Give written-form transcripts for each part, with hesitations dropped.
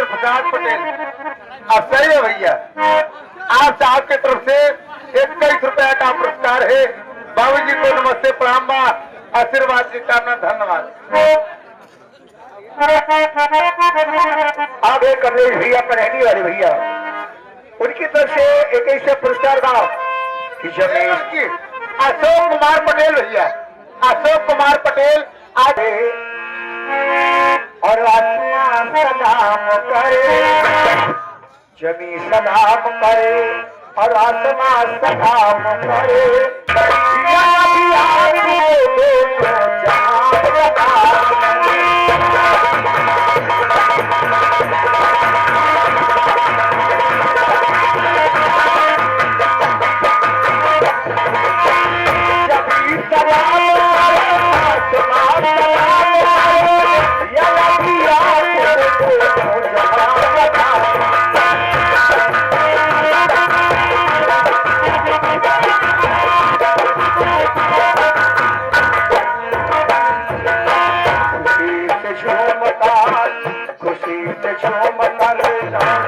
प्रसाद पटेल। अब सही है भैया, आप साहब की तरफ से 21 रुपया का पुरस्कार है। बाबूजी को नमस्ते प्रणाम बा, आशीर्वाद की कामना, धन्यवाद। अब एक कमलेश भैया पढ़ाने वाले भैया, उनकी तरफ से 21 पुरस्कार का अशोक कुमार पटेल भैया, अशोक कुमार पटेल आज और आसमान सलाम करे, जमी सलाम करे और आसमान सलाम करे, या भी आपको तो जहां सलाम करे। जमी सलाम आसमान सलाम करे, या भी आपको तो जहां सलाम खुशी से झूम कर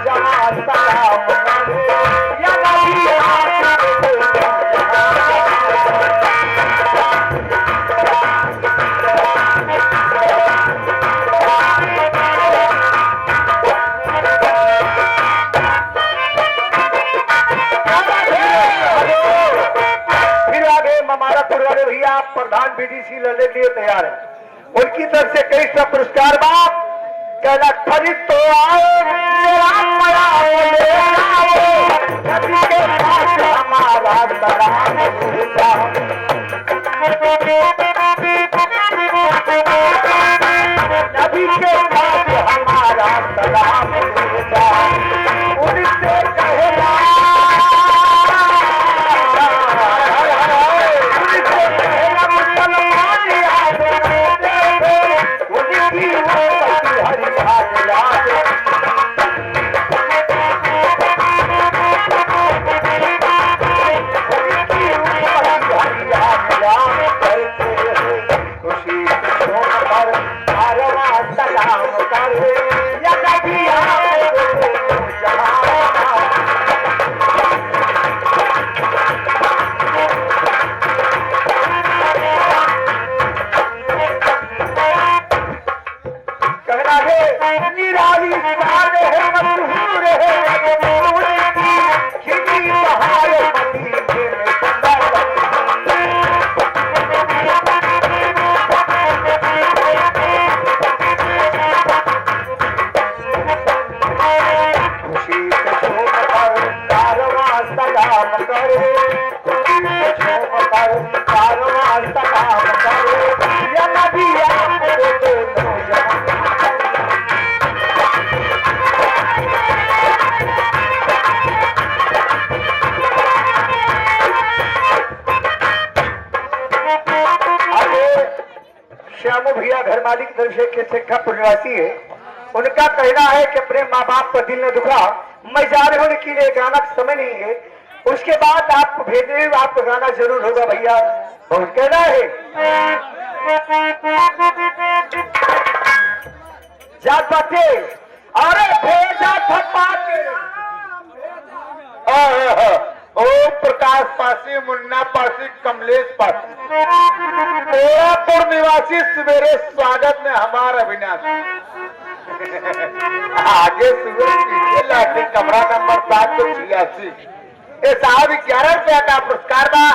जहां सलाम करे, या नबी आपको फिर आगे हमारा पुराने भैया प्रधान बीडीसी लड़ने के लिए तैयार है। उनकी तरफ से कई सब पुरस्कार बाप कहना खरीद तो आओ मेरा मरा ले आओ, नबी के पास हमारा सलाम ले जाओ, नबी के पास हमारा सलाम ले जाओ, उनसे कहना मुसलमान याद रखते उनकी हरि भाग याद खुशी झूम कर कारवा सलाम करे, या नबी आपको जहां कहना है निराली शान है, मशहूर है मशहूर की खिली बहार मदीने में सुंदर खुशी से झूम कर कारवां सलाम करे, खुशी से झूम कर कारवां सलाम करे, या नबी आपको दोनों जहां श्यामू भैया घर मालिक तरफ से खेत पुण्यवासी है। उनका कहना है कि अपने माँ बाप का दिल न दुखा, मैं जा रहा हूँ के लिए गाना समय नहीं है, उसके बाद आप भेजे आपका गाना जरूर होगा भैया। बहुत कहना है जात पाते अरे भेजा थपाते ओम प्रकाश पासी, मुन्ना पासी, कमलेश पासी, ओरापुर निवासी सवेरे स्वागत में हमारा अविनाश आगे सुबह पीछे लाके कमरा नंबर 786। ये साहब 11 रुपया का पुरस्कार बा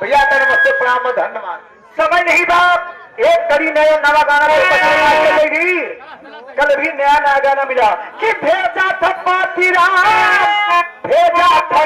भैया, नमस्ते प्रणाम धन्यवाद। समय नहीं बाप, एक कड़ी नया नवा गाना चलेगी, कल भी नया गाना मिला कि भेजा था पाती राम, भेजा था